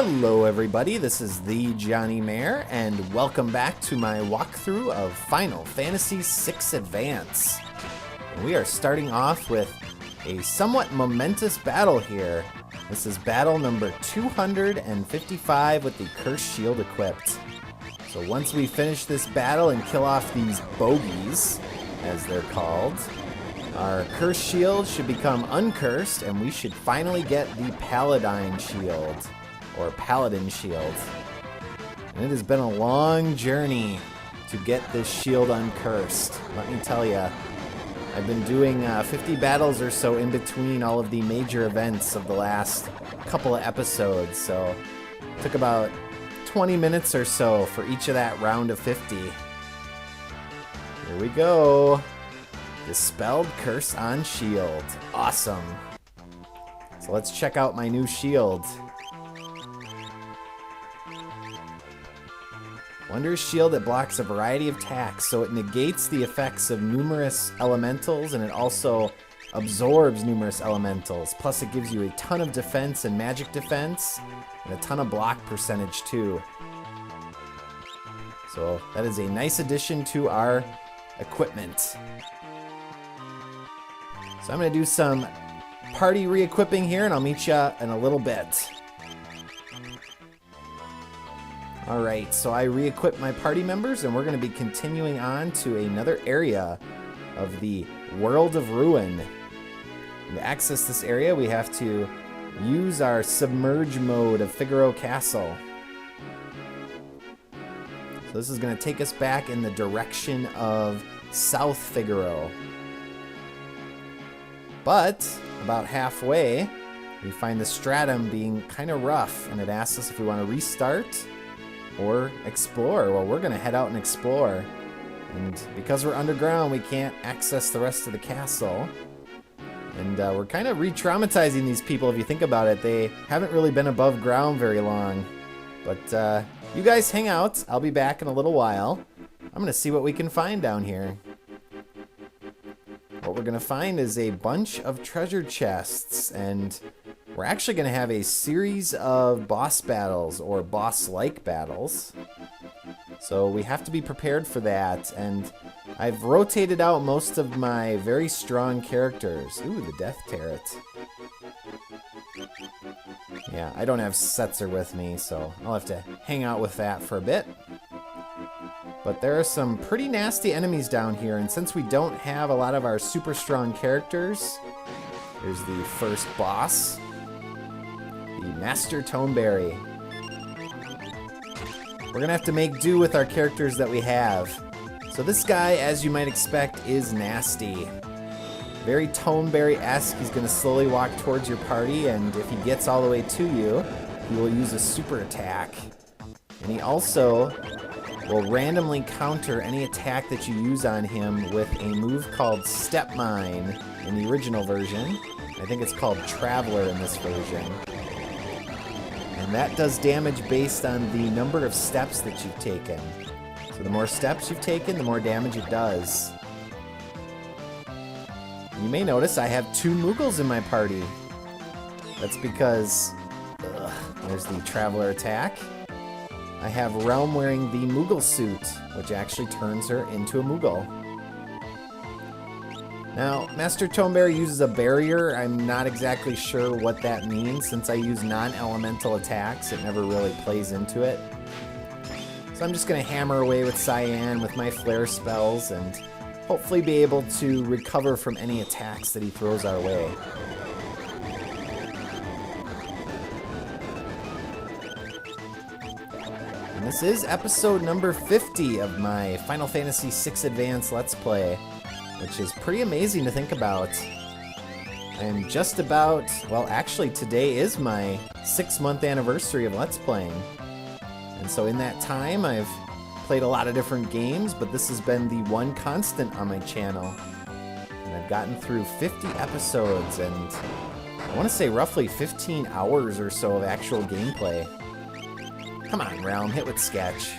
Hello everybody, this is thejonnymar, and welcome back to my walkthrough of Final Fantasy VI Advance. We are starting off with a somewhat momentous battle here. This is battle number 255 with the Cursed Shield equipped. So once we finish this battle and kill off these bogeys, as they're called, our Cursed Shield should become uncursed, and we should finally get the Paladin Shield, or Paladin Shield. And it has been a long journey to get this shield uncursed. Let me tell you, I've been doing 50 battles or so in between all of the major events of the last couple of episodes, so it took about 20 minutes or so for each of that round of 50. Here we go. Dispelled Curse on Shield. Awesome. So let's check out my new shield. Wondrous shield that blocks a variety of attacks, so it negates the effects of numerous elementals, and it also absorbs numerous elementals. Plus it gives you a ton of defense and magic defense, and a ton of block percentage too. So that is a nice addition to our equipment. So I'm going to do some party re-equipping here, and I'll meet you in a little bit. Alright, so I re-equipped my party members, and we're going to be continuing on to another area of the World of Ruin. And to access this area, we have to use our submerge mode of Figaro Castle. So this is going to take us back in the direction of South Figaro. But about halfway, we find the stratum being kind of rough, and it asks us if we want to restart or explore. Well, we're going to head out and explore. And because we're underground, we can't access the rest of the castle. And we're kind of re-traumatizing these people if you think about it. They haven't really been above ground very long. But you guys hang out. I'll be back in a little while. I'm going to see what we can find down here. What we're going to find is a bunch of treasure chests, and we're actually going to have a series of boss battles, or boss-like battles. So we have to be prepared for that, and I've rotated out most of my very strong characters. Ooh, the Death Turret. Yeah, I don't have Setzer with me, so I'll have to hang out with that for a bit. But there are some pretty nasty enemies down here, and since we don't have a lot of our super strong characters, here's the first boss, the Master Toneberry. We're gonna have to make do with our characters that we have. So this guy, as you might expect, is nasty. Very Toneberry-esque. He's gonna slowly walk towards your party, and if he gets all the way to you, he will use a super attack. And he also will randomly counter any attack that you use on him with a move called Step Mine in the original version. I think it's called Traveler in this version. And that does damage based on the number of steps that you've taken. So the more steps you've taken, the more damage it does. You may notice I have 2 Moogles in my party. That's because there's the Traveler attack. I have Realm wearing the Moogle suit, which actually turns her into a Moogle. Now, Master Toneberry uses a barrier. I'm not exactly sure what that means. Since I use non-elemental attacks, it never really plays into it. So I'm just going to hammer away with Cyan with my flare spells and hopefully be able to recover from any attacks that he throws our way. This is episode number 50 of my Final Fantasy VI Advance Let's Play, which is pretty amazing to think about. I'm just about, well, actually today is my 6-month anniversary of Let's Playing. And so in that time, I've played a lot of different games, but this has been the one constant on my channel. And I've gotten through 50 episodes, and I want to say roughly 15 hours or so of actual gameplay. Come on, Realm, hit with Sketch.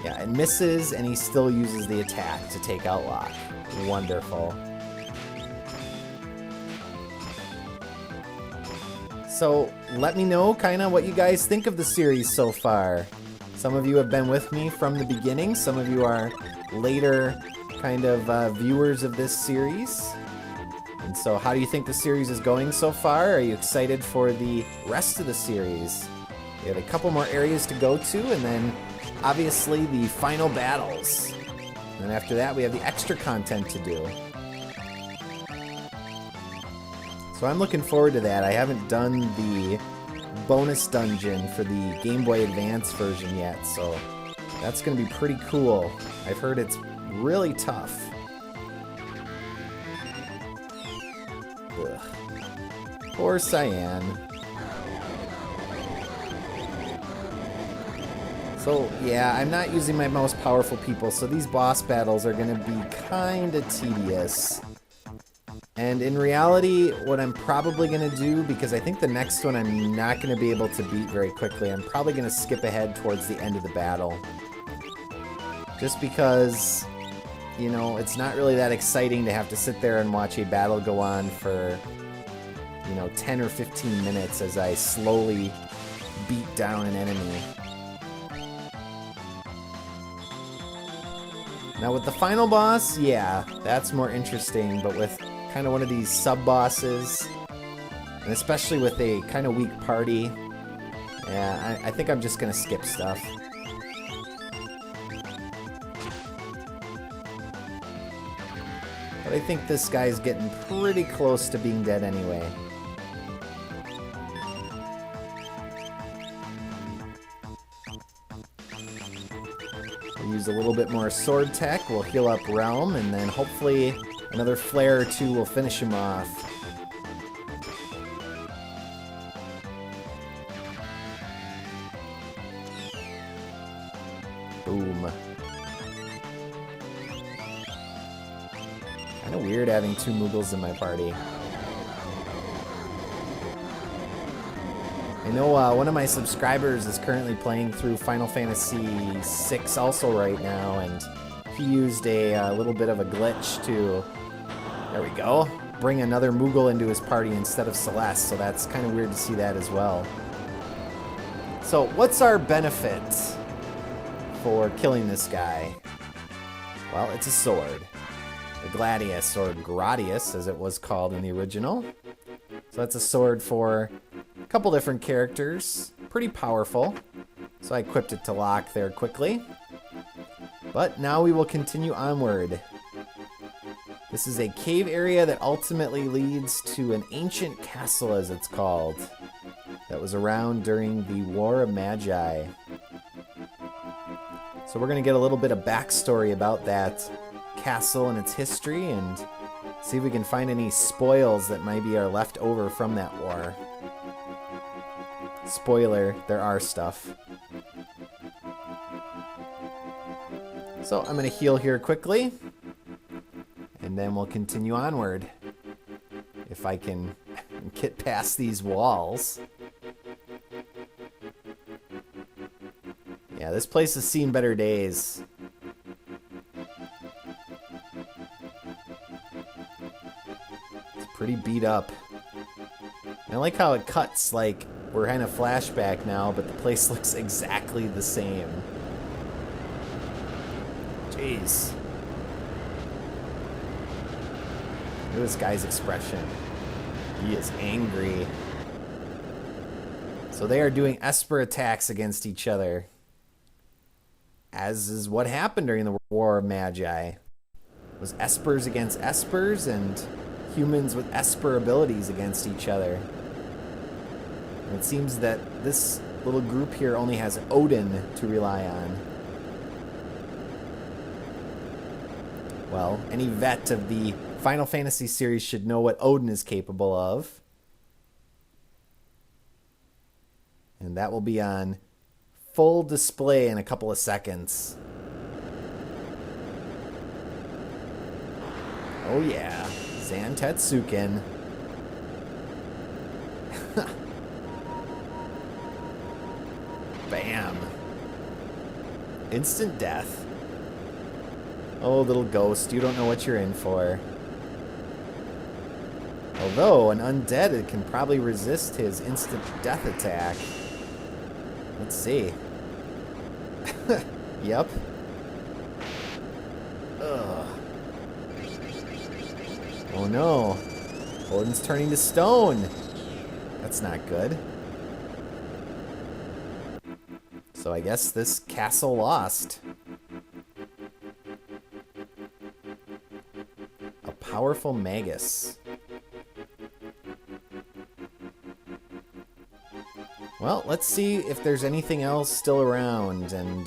Yeah, it misses, and he still uses the attack to take out Locke. Wonderful. So let me know kind of what you guys think of the series so far. Some of you have been with me from the beginning. Some of you are later kind of viewers of this series. And so how do you think the series is going so far? Are you excited for the rest of the series? We have a couple more areas to go to, and then obviously the final battles. And after that, we have the extra content to do. So I'm looking forward to that. I haven't done the bonus dungeon for the Game Boy Advance version yet, so that's going to be pretty cool. I've heard it's really tough. Ugh. Poor Cyan. So, yeah, I'm not using my most powerful people, so these boss battles are going to be kind of tedious. And in reality, what I'm probably going to do, because I think the next one I'm not going to be able to beat very quickly, I'm probably going to skip ahead towards the end of the battle. Just because, you know, it's not really that exciting to have to sit there and watch a battle go on for, you know, 10 or 15 minutes as I slowly beat down an enemy. Now with the final boss, yeah, that's more interesting, but with kind of one of these sub-bosses, and especially with a kind of weak party, yeah, I think I'm just going to skip stuff. But I think this guy's getting pretty close to being dead anyway. We'll use a little bit more sword tech, we'll heal up Realm, and then hopefully another flare or two will finish him off. Boom. Kind of weird having two Moogles in my party. I know one of my subscribers is currently playing through Final Fantasy VI also right now, and he used a little bit of a glitch to, there we go, bring another Moogle into his party instead of Celeste, so that's kind of weird to see that as well. So what's our benefit for killing this guy? Well, it's a sword. The Gladius, or Gradius as it was called in the original. So that's a sword for a couple different characters. Pretty powerful. So I equipped it to lock there quickly. But now we will continue onward. This is a cave area that ultimately leads to an ancient castle, as it's called, that was around during the War of Magi. So we're going to get a little bit of backstory about that castle and its history, and see if we can find any spoils that maybe are left over from that war. Spoiler, there are stuff. So I'm going to heal here quickly, and then we'll continue onward. If I can get past these walls. Yeah, this place has seen better days. It's pretty beat up. And I like how it cuts, like we're in a flashback now, but the place looks exactly the same. Jeez. Look at this guy's expression. He is angry. So they are doing Esper attacks against each other, as is what happened during the War of Magi. It was Espers against Espers and humans with Esper abilities against each other. And it seems that this little group here only has Odin to rely on. Well, any vet of the Final Fantasy series should know what Odin is capable of. And that will be on full display in a couple of seconds. Oh yeah, Zan Tetsuken. Bam. Instant death. Oh, little ghost, you don't know what you're in for. Although an undead can probably resist his instant death attack. Let's see. Yep. Ugh. Oh no. Odin's turning to stone. That's not good. So I guess this castle lost. A powerful magus. Well, let's see if there's anything else still around, and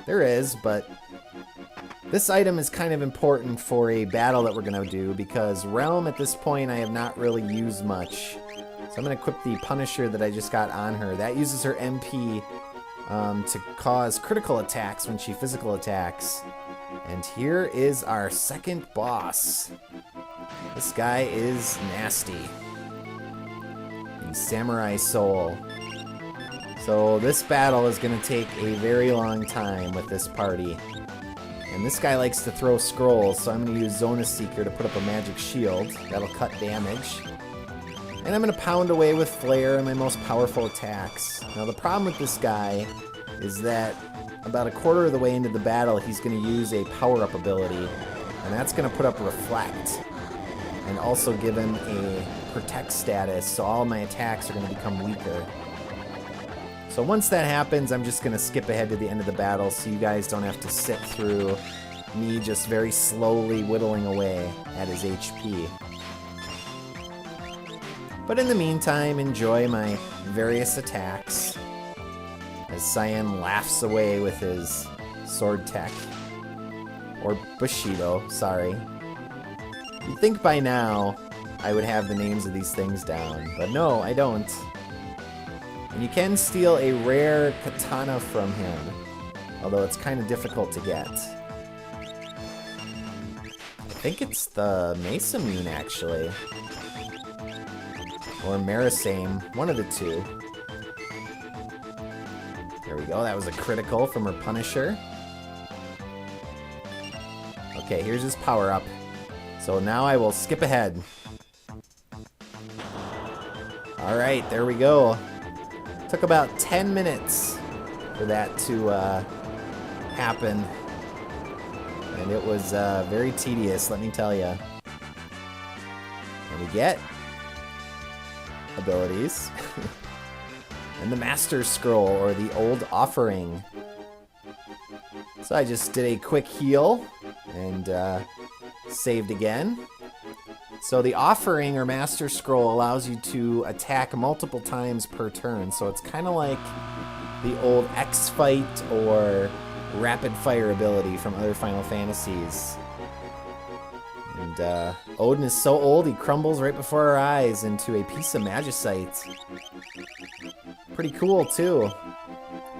there is, but this item is kind of important for a battle that we're going to do, because Realm at this point I have not really used much. So I'm going to equip the Punisher that I just got on her. That uses her MP to cause critical attacks when she physical attacks. And here is our second boss. This guy is nasty. The Samurai Soul. So this battle is going to take a very long time with this party. And this guy likes to throw scrolls, so I'm going to use Zona Seeker to put up a magic shield. That'll cut damage. And I'm going to pound away with Flare and my most powerful attacks. Now the problem with this guy is that about a quarter of the way into the battle, he's going to use a power-up ability. And that's going to put up Reflect. And also give him a Protect status, so all my attacks are going to become weaker. So once that happens, I'm just going to skip ahead to the end of the battle so you guys don't have to sit through me just very slowly whittling away at his HP. But in the meantime, enjoy my various attacks as Cyan laughs away with his sword tech. Or Bushido, sorry. You'd think by now I would have the names of these things down, but no, I don't. And you can steal a rare katana from him, although it's kind of difficult to get. I think it's the Masamune, actually. Or Marisame, one of the two. There we go, that was a critical from her Punisher. Okay, here's his power-up. So now I will skip ahead. Alright, there we go. Took about 10 minutes for that to happen. And it was very tedious, let me tell you. And we get abilities. And the Master Scroll, or the Old Offering. So I just did a quick heal and saved again. So the Offering or Master Scroll allows you to attack multiple times per turn. So it's kind of like the old X-Fight or Rapid Fire ability from other Final Fantasies. And Odin is so old he crumbles right before our eyes into a piece of magicite. Pretty cool too.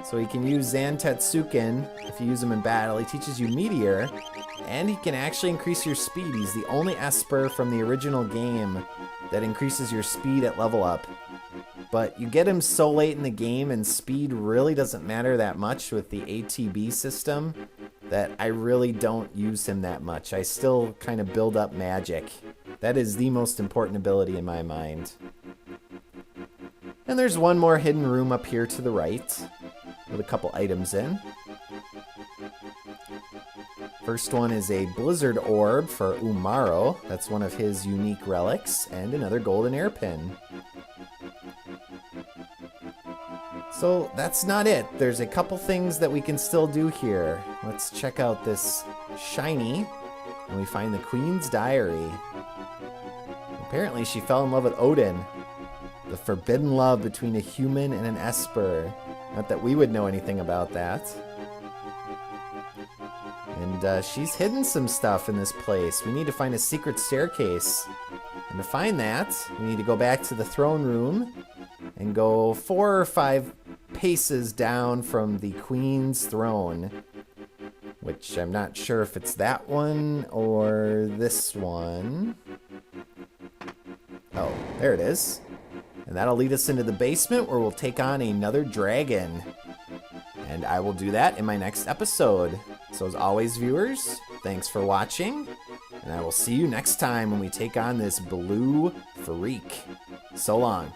So he can use Zantetsuken if you use him in battle. He teaches you Meteor. And he can actually increase your speed. He's the only Esper from the original game that increases your speed at level up. But you get him so late in the game, and speed really doesn't matter that much with the ATB system, that I really don't use him that much. I still kind of build up magic. That is the most important ability in my mind. And there's one more hidden room up here to the right, with a couple items in. First one is a Blizzard Orb for Umaro. That's one of his unique relics. And another golden airpin. So that's not it. There's a couple things that we can still do here. Let's check out this shiny. And we find the Queen's Diary. Apparently she fell in love with Odin. The forbidden love between a human and an Esper. Not that we would know anything about that. And she's hidden some stuff in this place. We need to find a secret staircase. And to find that, we need to go back to the throne room and go 4 or 5 paces down from the Queen's throne. Which I'm not sure if it's that one or this one. Oh, there it is. And that'll lead us into the basement where we'll take on another dragon. And I will do that in my next episode. So as always, viewers, thanks for watching, And I will see you next time when we take on this blue freak. So long.